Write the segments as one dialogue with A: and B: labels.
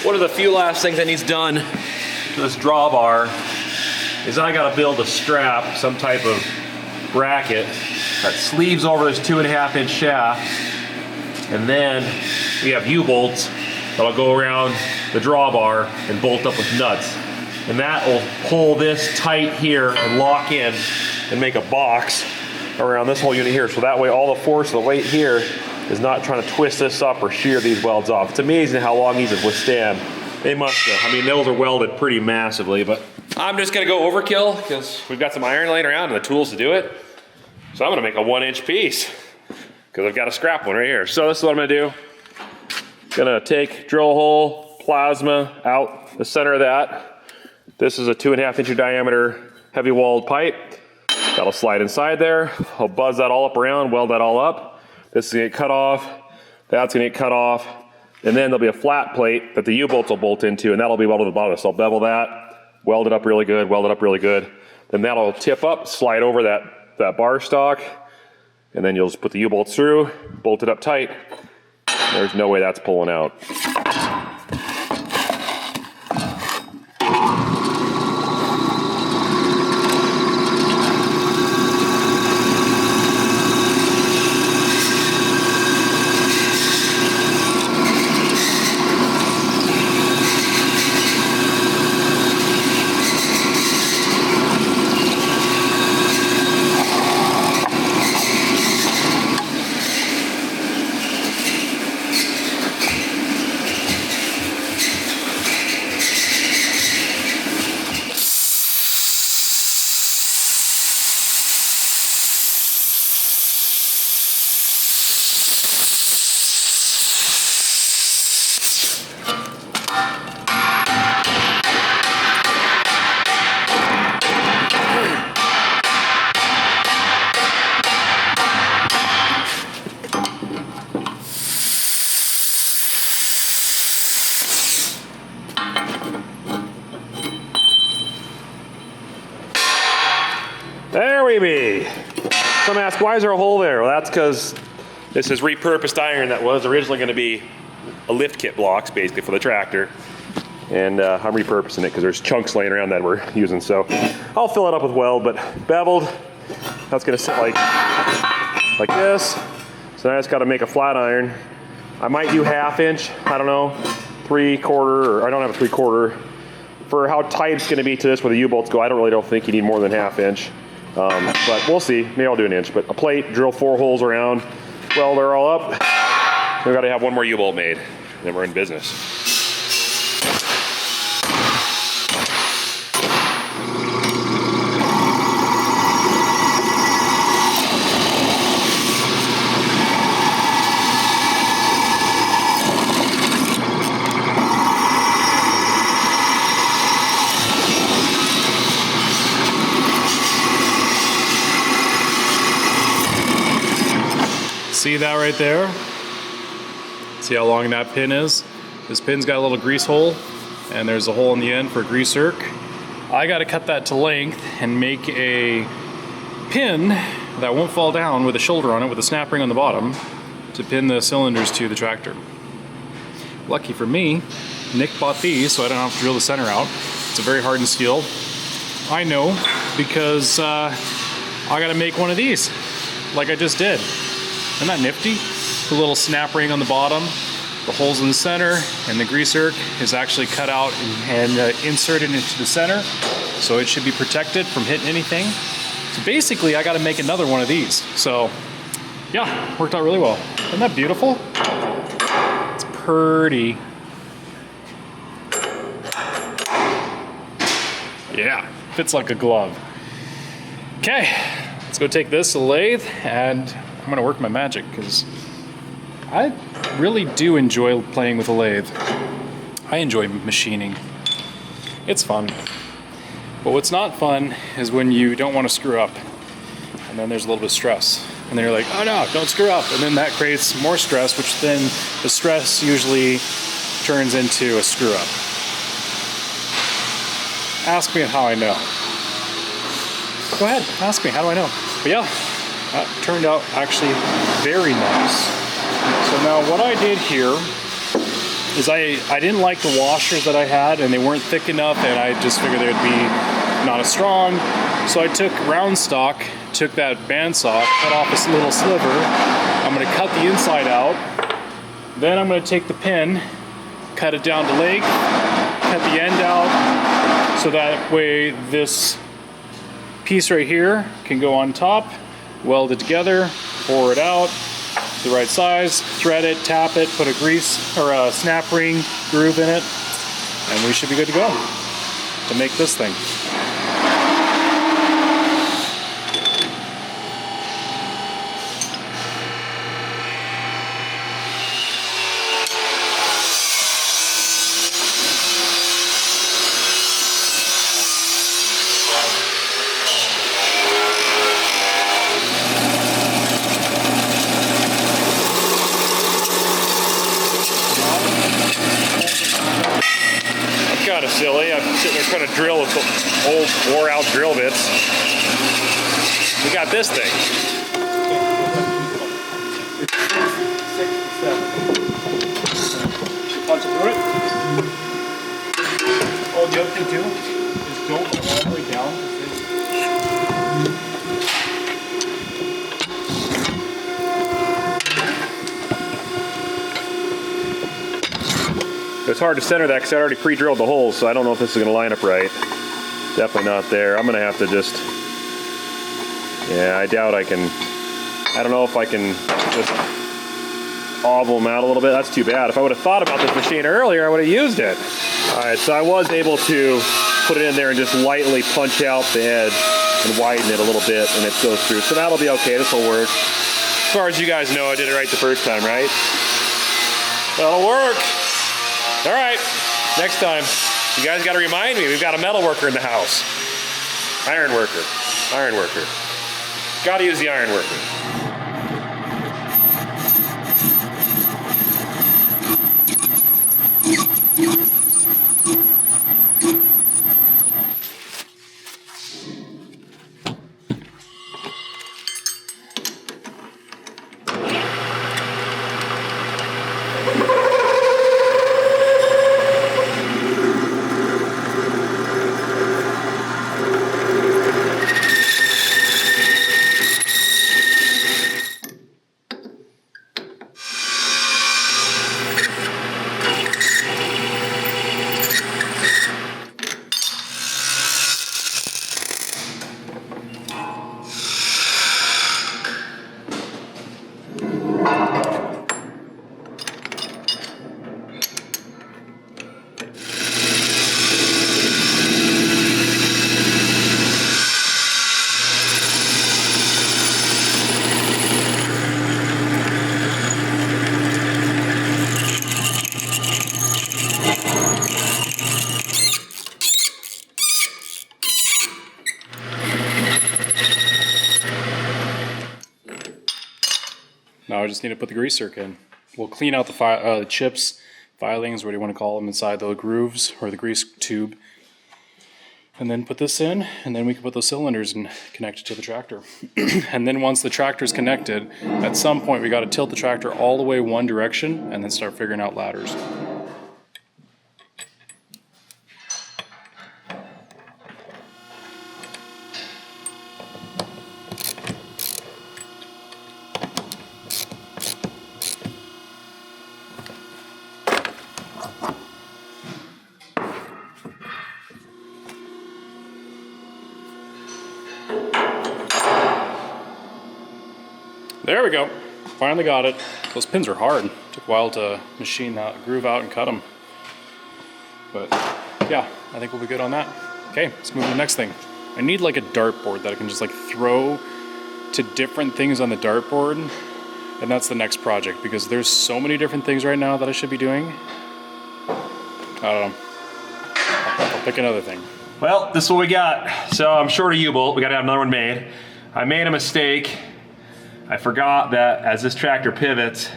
A: one of the few last things that needs done to this drawbar is I gotta build a strap, some type of bracket that sleeves over this 2.5-inch shaft, and then we have U-bolts that'll go around the drawbar and bolt up with nuts. And that will pull this tight here and lock in and make a box around this whole unit here. So that way all the force of the weight here is not trying to twist this up or shear these welds off. It's amazing how long these have withstand. They must have. I mean, those are welded pretty massively, but I'm just gonna go overkill because we've got some iron laying around and the tools to do it. So I'm gonna make a 1-inch piece because I've got a scrap one right here. So this is what I'm gonna do. Gonna take drill hole, plasma out the center of that. This is a 2.5-inch diameter heavy walled pipe. That'll slide inside there. I'll buzz that all up around, weld that all up. This is gonna get cut off. That's gonna get cut off. And then there'll be a flat plate that the U-bolts will bolt into, and that'll be welded to the bottom. So I'll bevel that, weld it up really good, weld it up really good. Then that'll tip up, slide over that bar stock, and then you'll just put the U-bolts through, bolt it up tight. There's no way that's pulling out. There we be. Some ask, why is there a hole there? Well, that's because this is repurposed iron that was originally going to be a lift kit blocks, basically, for the tractor. And I'm repurposing it because there's chunks laying around that we're using. So I'll fill it up with weld, but beveled, that's going to sit like this. So now I just got to make a flat iron. I might do 1/2 inch, I don't know, 3/4, or I don't have a 3/4. For how tight it's going to be to this where the U-bolts go, I don't think you need more than 1/2 inch. But we'll see. Maybe I'll do 1 inch. But a plate, drill 4 holes around, weld her all up. We've got to have 1 more U-bolt made, and then we're in business.
B: See that right there? See how long that pin is? This pin's got a little grease hole, and there's a hole in the end for a grease zerk. I gotta cut that to length and make a pin that won't fall down with a shoulder on it with a snap ring on the bottom to pin the cylinders to the tractor. Lucky for me, Nick bought these so I don't have to drill the center out. It's a very hardened steel. I know because I gotta make one of these like I just did. Isn't that nifty? The little snap ring on the bottom, the holes in the center, and the grease zerk is actually cut out and inserted into the center, so it should be protected from hitting anything. So basically, I got to make another one of these. So yeah, worked out really well. Isn't that beautiful? It's pretty. Yeah, fits like a glove. Okay, let's go take this to the lathe and I'm gonna work my magic because I really do enjoy playing with a lathe. I enjoy machining. It's fun. But what's not fun is when you don't want to screw up and then there's a little bit of stress. And then you're like, oh no, don't screw up. And then that creates more stress, which then the stress usually turns into a screw up. Ask me how I know. Go ahead, ask me, how do I know? But yeah, that turned out actually very nice. So now what I did here is I didn't like the washers that I had, and they weren't thick enough, and I just figured they would be not as strong. So I took round stock, took that bandsaw, cut off a little sliver. I'm gonna cut the inside out. Then I'm gonna take the pin, cut it down to length, cut the end out, so that way this piece right here can go on top, weld it together, pour it out, the right size, thread it, tap it, put a grease or a snap ring groove in it, and we should be good to go to make this thing.
A: Kind of silly. I'm sitting there trying to drill with old wore out drill bits. We got this thing.
B: It's 6 to 7. Punch it through it. Oh, the other thing too is don't go all the way down.
A: It's hard to center that because I already pre-drilled the holes, so I don't know if this is going to line up right. Definitely not there. I'm going to have to just... Yeah, I doubt I can... I don't know if I can just oval them out a little bit. That's too bad. If I would have thought about this machine earlier, I would have used it. All right, so I was able to put it in there and just lightly punch out the edge and widen it a little bit, and it goes through. So that'll be okay. This will work. As far as you guys know, I did it right the first time, right? That'll work. All right, next time, you guys got to remind me, we've got a metal worker in the house. Iron worker. Got to use the iron worker.
B: Now I just need to put the grease zerk in. We'll clean out the chips, filings, what do you want to call them, inside the grooves or the grease tube. And then put this in, and then we can put those cylinders and connect it to the tractor. And then once the tractor's connected, at some point we got to tilt the tractor all the way one direction and then start figuring out ladders. There we go. Finally got it. Those pins are hard. Took a while to machine that groove out and cut them. But yeah, I think we'll be good on that. Okay, let's move to the next thing. I need like a dartboard that I can just like throw to different things on the dartboard. And that's the next project because there's so many different things right now that I should be doing. I don't know. I'll pick another thing.
A: Well, this is what we got. So I'm short a U-bolt. We got to have another one made. I made a mistake. I forgot that as this tractor pivots,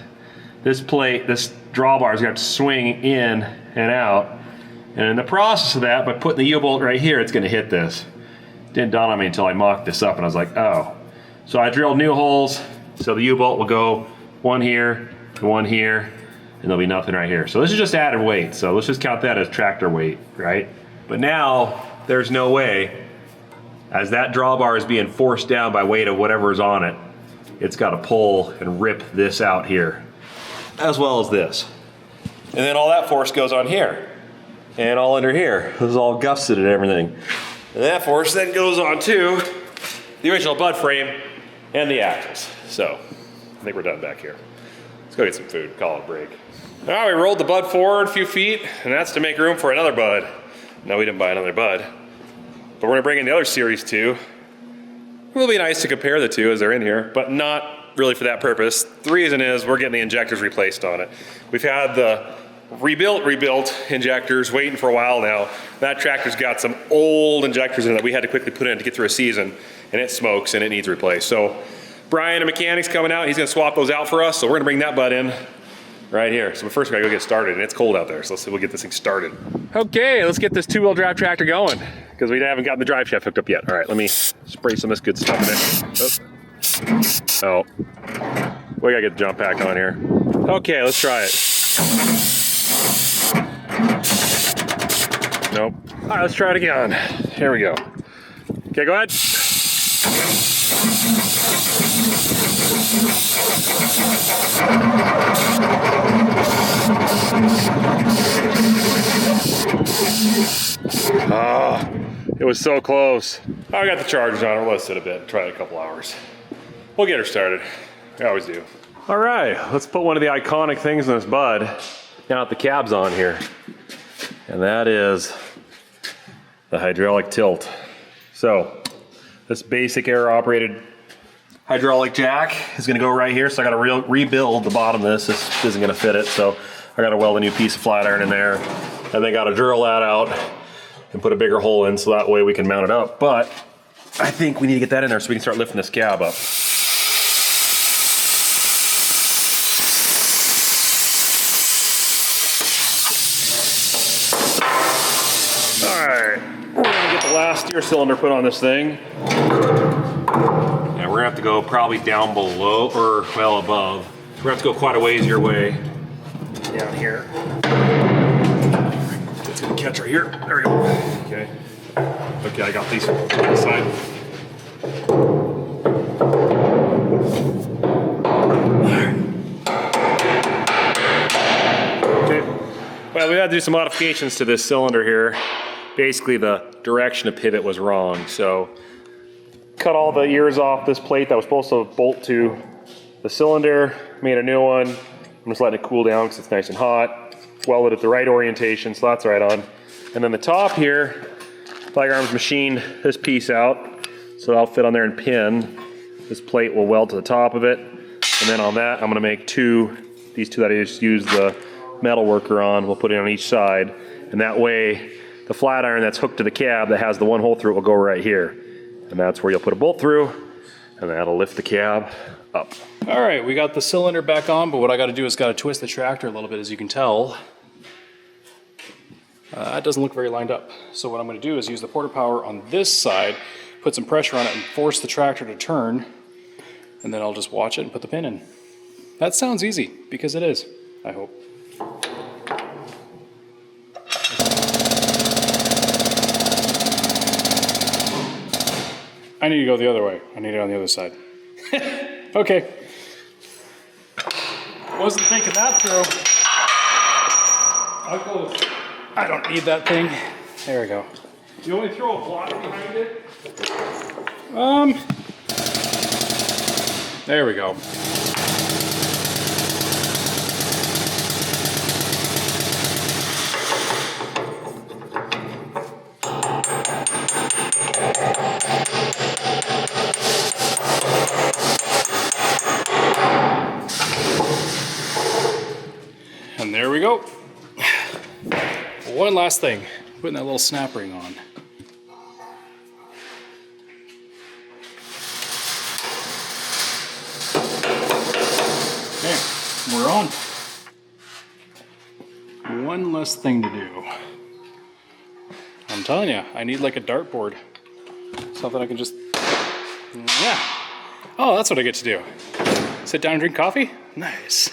A: this plate, this drawbar is going to swing in and out. And in the process of that, by putting the U-bolt right here, it's going to hit this. Didn't dawn on me until I mocked this up and I was like, oh. So I drilled new holes, so the U-bolt will go one here, and and there'll be nothing right here. So this is just added weight. So let's just count that as tractor weight, right? But now there's no way, as that drawbar is being forced down by weight of whatever is on it, it's got to pull and rip this out here, as well as this. And then all that force goes on here, and all under here. This is all gusseted and everything. And that force then goes on to the original bud frame and the axles. So I think we're done back here. Let's go get some food, call it a break. All right, we rolled the bud forward a few feet, and that's to make room for another bud. No, we didn't buy another bud, but we're gonna bring in the other series too. It will be nice to compare the two as they're in here, but not really for that purpose. The reason is we're getting the injectors replaced on it. We've had the rebuilt injectors waiting for a while now. That tractor's got some old injectors in it that we had to quickly put in to get through a season, and it smokes and it needs replaced. So Brian, a mechanic's coming out, he's gonna swap those out for us, so we're gonna bring that bud in right here. So first we gotta go get started, and it's cold out there, so let's see if we'll get this thing started. Okay, let's get this two-wheel drive tractor going, because we haven't gotten the drive shaft hooked up yet. All right, let me spray some of this good stuff in it. Oh, we gotta get the jump pack on here. Okay, let's try it. Nope. All right, let's try it again. Here we go. Okay, go ahead. Ah, it was so close. I got the chargers on it. Let's sit a bit and try it a couple hours. We'll get her started. We always do. All right, let's put one of the iconic things in this bud. Now that the cab's on here, and that is the hydraulic tilt. So this basic air operated hydraulic jack is gonna go right here. So I gotta rebuild the bottom of this. This isn't gonna fit it. So I gotta weld a new piece of flat iron in there, and then gotta drill that out and put a bigger hole in so that way we can mount it up. But I think we need to get that in there so we can start lifting this cab up. We're gonna get the last steer cylinder put on this thing. And we're gonna have to go probably down below, or well above. We're gonna have to go quite a ways your way. Down here. It's gonna catch right here. There we go. Okay. Okay, I got these on the side. Okay. Well, we had to do some modifications to this cylinder here. Basically the direction of pivot was wrong, so cut all the ears off this plate that was supposed to bolt to the cylinder, made a new one. I'm just letting it cool down because it's nice and hot. Welded it the right orientation, so that's right on. And then the top here, Tiger Arms machined this piece out, so that'll fit on there and pin. This plate will weld to the top of it, and then on that I'm gonna make these two that I just used the metal worker on, we'll put it on each side, and that way the flat iron that's hooked to the cab that has the one hole through it will go right here. And that's where you'll put a bolt through, and that'll lift the cab up.
B: All right, we got the cylinder back on, but what I gotta do is gotta twist the tractor a little bit, as you can tell. It doesn't look very lined up. So what I'm gonna do is use the porter power on this side, put some pressure on it and force the tractor to turn, and then I'll just watch it and put the pin in. That sounds easy, because it is, I hope. I need to go the other way. I need it on the other side. Okay. Wasn't thinking that through. I don't need that thing. There we go.
A: You only throw a block behind it?
B: There we go. And there we go. One last thing, putting that little snap ring on. Okay, we're on. One less thing to do. I'm telling you, I need like a dartboard. Something I can just, yeah. Oh, that's what I get to do. Sit down and drink coffee? Nice.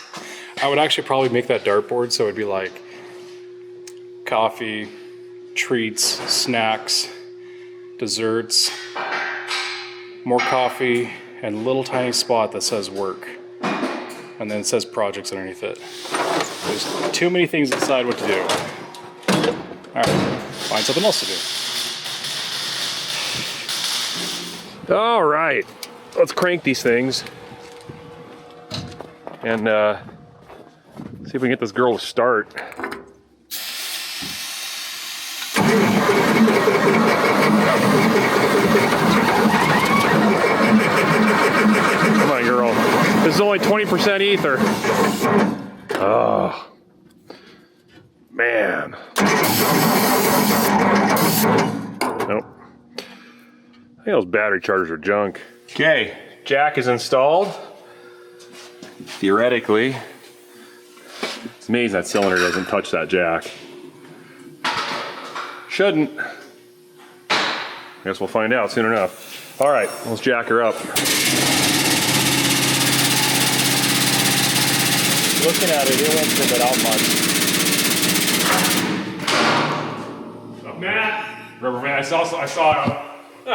B: I would actually probably make that dartboard so it'd be like coffee, treats, snacks, desserts, more coffee, and a little tiny spot that says work. And then it says projects underneath it. There's too many things to decide what to do. All right, find something else to do.
A: All right, let's crank these things and see if we can get this girl to start. Come on, girl. This is only 20% ether. Oh, man. Nope. I think those battery chargers are junk. Okay, jack is installed. Theoretically, it's amazing that cylinder doesn't touch that jack. Shouldn't. Guess we'll find out soon enough. All right, let's jack her up. Looking at it, it won't fit out much. Up, Matt. Rubber man. I saw a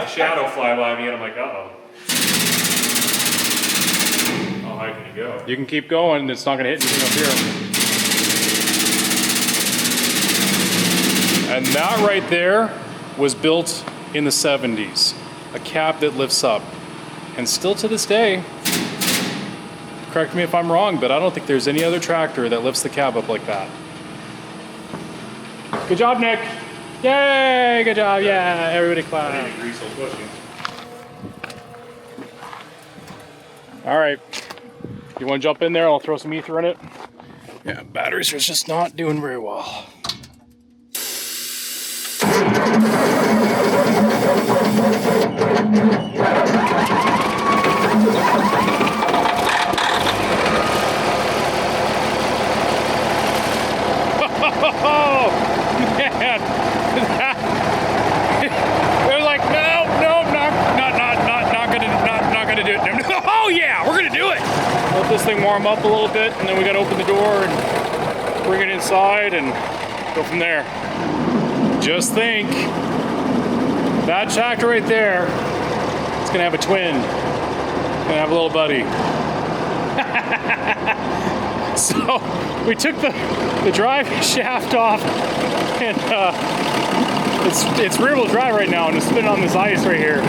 A: shadow fly by me, and I'm like, uh-oh. How high can you go?
B: You can keep going. It's not going to hit anything up here. And that right there was built in the 70s. A cab that lifts up. And still to this day, correct me if I'm wrong, but I don't think there's any other tractor that lifts the cab up like that. Good job, Nick. Yay, good job, yeah, everybody clap. All right, you wanna jump in there? I'll throw some ether in it. Yeah, batteries are just not doing very well. Oh, man. They're like, no, not gonna do it. Oh yeah, we're gonna do it. Let this thing warm up a little bit, and then we gotta open the door and bring it inside and go from there. Just think, that tractor right there, it's gonna have a twin. It's gonna have a little buddy. So we took the drive shaft off, and it's rear-wheel drive right now, and it's spinning on this ice right here.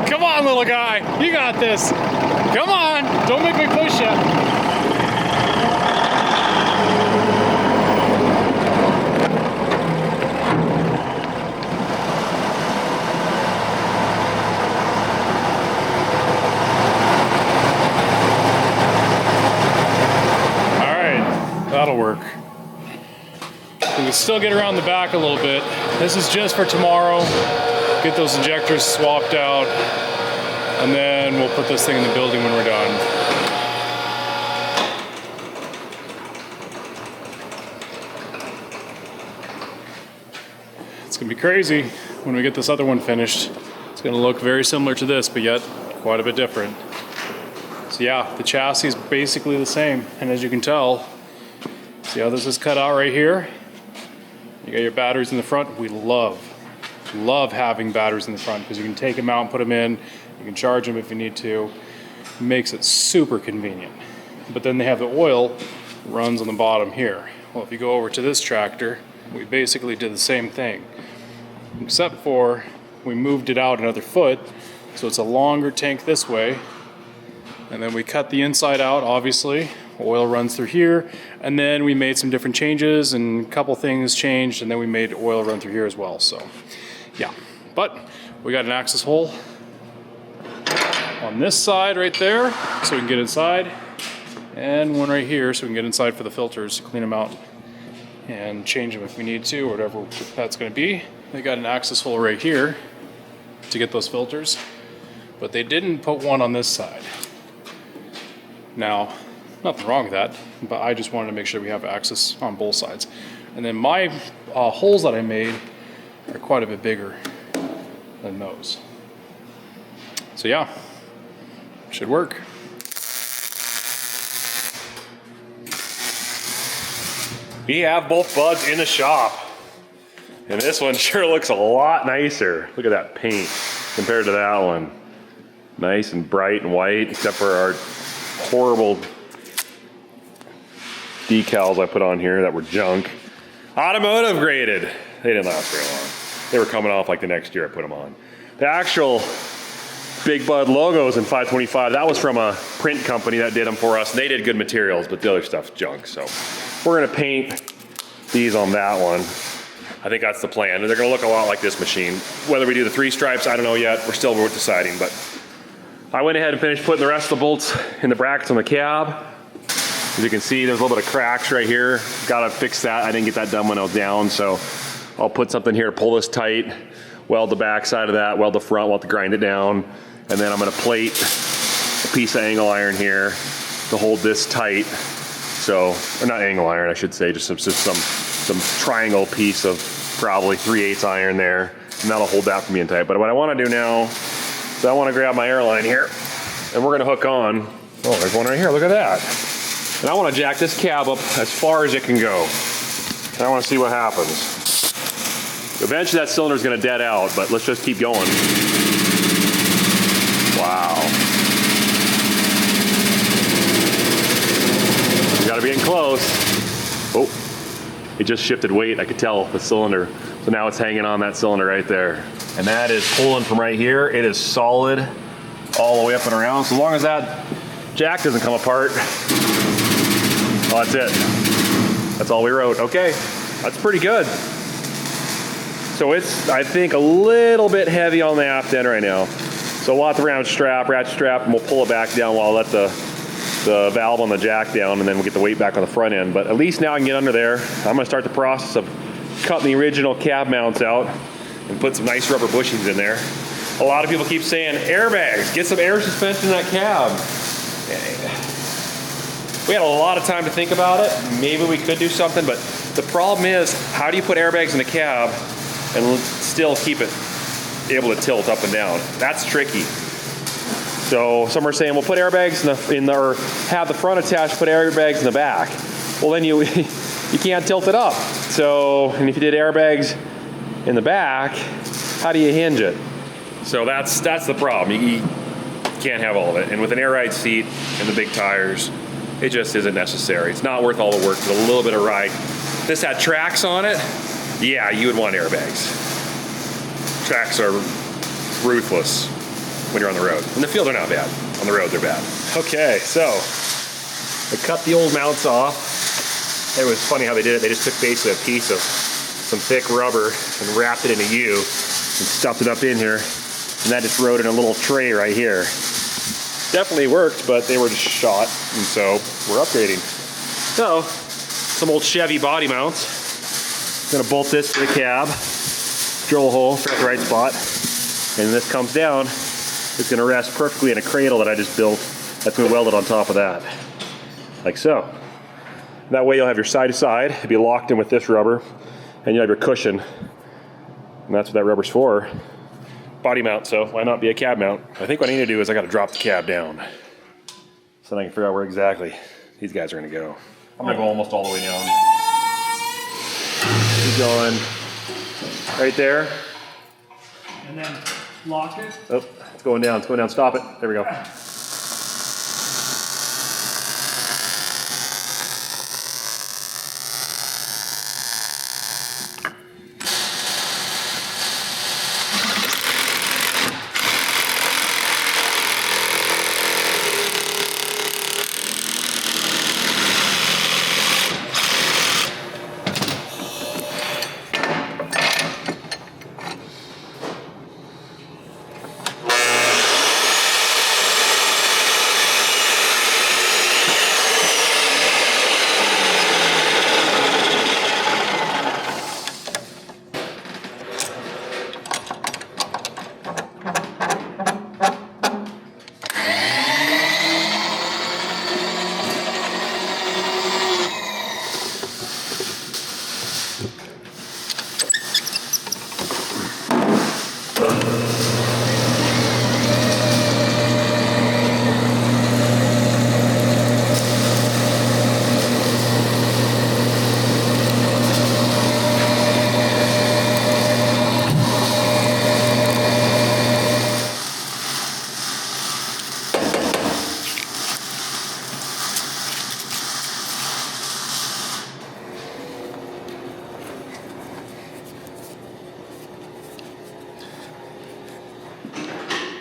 B: Come on, little guy, you got this. Come on, don't make me push you. That'll work. We can still get around the back a little bit. This is just for tomorrow. Get those injectors swapped out, and then we'll put this thing in the building when we're done. It's gonna be crazy when we get this other one finished. It's gonna look very similar to this, but yet quite a bit different. So yeah, the chassis is basically the same, and as you can tell, see how this is cut out right here? You got your batteries in the front. We love having batteries in the front because you can take them out and put them in. You can charge them if you need to. It makes it super convenient. But then they have the oil runs on the bottom here. Well, if you go over to this tractor, we basically did the same thing, except for we moved it out another foot, so it's a longer tank this way. And then we cut the inside out, obviously. Oil runs through here, and then we made some different changes, and a couple things changed, and then we made oil run through here as well. So yeah, but we got an access hole on this side right there so we can get inside, and one right here so we can get inside for the filters, clean them out and change them if we need to, or whatever that's going to be. They got an access hole right here to get those filters, but they didn't put one on this side. Now, nothing wrong with that, but I just wanted to make sure we have access on both sides. And then my holes that I made are quite a bit bigger. than those. So yeah, should work.
A: We have both buds in the shop. And this one sure looks a lot nicer. Look at that paint compared to that one. Nice and bright and white, except for our horrible decals I put on here that were junk. Automotive graded. They didn't last very long. They were coming off like the next year I put them on. The actual Big Bud logos in 525, that was from a print company that did them for us. They did good materials, but the other stuff's junk. So we're gonna paint these on that one. I think that's the plan. They're gonna look a lot like this machine. Whether we do the 3 stripes, I don't know yet. We're still deciding, but I went ahead and finished putting the rest of the bolts in the brackets on the cab. As you can see, there's a little bit of cracks right here. Gotta fix that. I didn't get that done when I was down, so I'll put something here to pull this tight, weld the back side of that, weld the front, we'll have to grind it down, and then I'm gonna plate a piece of angle iron here to hold this tight. So, or not angle iron, I should say, just some triangle piece of probably 3/8 iron there, and that'll hold that from being tight. But what I wanna do now is I wanna grab my airline here, and we're gonna hook on. Oh, there's one right here, look at that. And I wanna jack this cab up as far as it can go. And I wanna see what happens. Eventually that cylinder's gonna dead out, but let's just keep going. Wow. We gotta be getting close. Oh, it just shifted weight, I could tell the cylinder. So now it's hanging on that cylinder right there. And that is pulling from right here. It is solid all the way up and around. So long as that jack doesn't come apart, well, that's it. That's all we wrote. Okay, that's pretty good. So it's, I think, a little bit heavy on the aft end right now. So we'll have to ratchet strap, and we'll pull it back down while I let the valve on the jack down, and then we'll get the weight back on the front end. But at least now I can get under there. I'm gonna start the process of cutting the original cab mounts out and put some nice rubber bushings in there. A lot of people keep saying, airbags, get some air suspension in that cab. We had a lot of time to think about it. Maybe we could do something, but the problem is, how do you put airbags in the cab and still keep it able to tilt up and down? That's tricky. So some are saying, well, put airbags or have the front attached, put airbags in the back. Well, then you can't tilt it up. So, and if you did airbags in the back, how do you hinge it? So that's the problem. You can't have all of it. And with an air ride seat and the big tires, it just isn't necessary. It's not worth all the work for a little bit of ride. If this had tracks on it, yeah, you would want airbags. Tracks are ruthless when you're on the road. In the field, they're not bad. On the road, they're bad. Okay, so I cut the old mounts off. It was funny how they did it. They just took basically a piece of some thick rubber and wrapped it in a U and stuffed it up in here. And that just rode in a little tray right here. Definitely worked, but they were just shot, and so we're upgrading. So, some old Chevy body mounts. Gonna bolt this to the cab, drill a hole, fit the right spot, and this comes down. It's gonna rest perfectly in a cradle that I just built. That's gonna weld it on top of that, like so. That way you'll have your side to side, it'll be locked in with this rubber, and you'll have your cushion. And that's what that rubber's for. Body mount, so why not be a cab mount? I think what I need to do is I gotta drop the cab down so then I can figure out where exactly these guys are gonna go. I'm gonna go almost all the way down. Keep going right there.
C: And then lock it.
A: Oh, it's going down, stop it. There we go.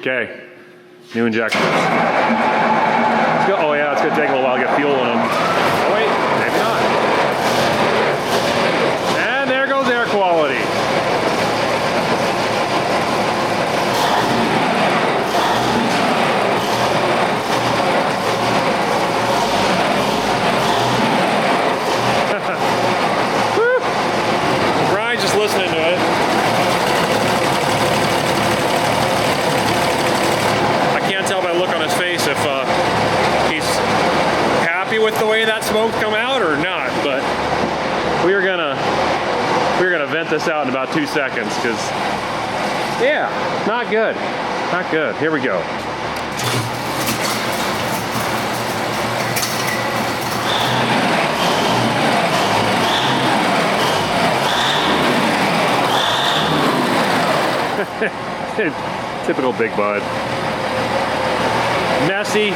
A: Okay, new injectors. Let's go. Oh yeah, it's gonna take a little while to get fuel in them. Oh wait, maybe not. And there goes air quality. Brian's just listening to it. I can't tell by the look on his face if he's happy with the way that smoke's come out or not, but we're gonna vent this out in about 2 seconds because, yeah, not good. Not good. Here we go. Typical Big Bud. Messy.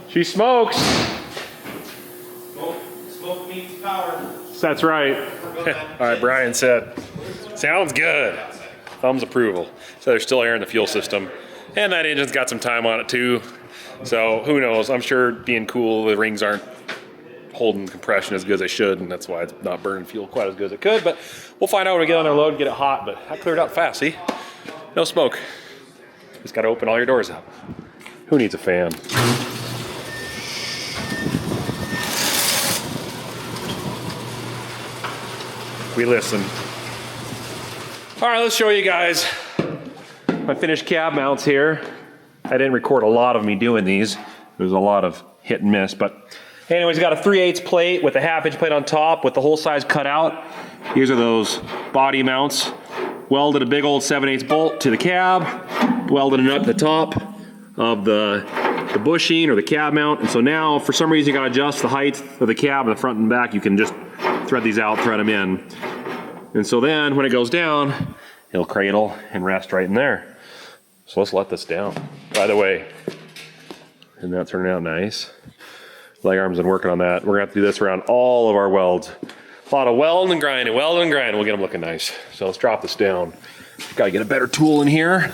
A: She smokes.
D: Smoke meets power.
A: That's right. All right, Brian said, sounds good. Thumbs approval. So there's still air in the fuel system. And that engine's got some time on it too. So who knows? I'm sure being cool, the rings aren't holding compression as good as they should, and that's why it's not burning fuel quite as good as it could. But we'll find out when we get on our load and get it hot. But that cleared out fast, see? No smoke. Just gotta open all your doors up. Who needs a fan? We listen. All right, let's show you guys my finished cab mounts here. I didn't record a lot of me doing these. There's a lot of hit and miss, but anyways, got a 3/8 plate with a 1/2 inch plate on top with the whole size cut out. These are those body mounts. Welded a big old 7/8 bolt to the cab, welded a nut to the top of the bushing or the cab mount. And so now, for some reason, you gotta adjust the height of the cab in the front and back. You can just thread these out, thread them in. And so then when it goes down, it'll cradle and rest right in there. So let's let this down. By the way, isn't that turning out nice? Leg arm's been working on that. We're gonna have to do this around all of our welds. A lot of welding and grinding, welding and grinding. We'll get them looking nice. So let's drop this down. Gotta get a better tool in here.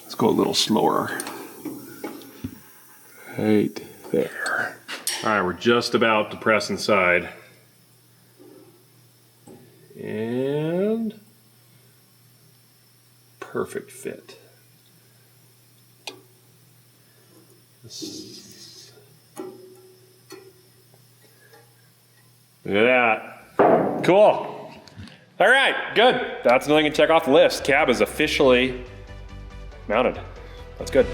A: Let's go a little slower. Right there. All right, we're just about to press inside. And perfect fit. Look at that. Cool. All right, good. That's another thing to check off the list. Cab is officially mounted. That's good.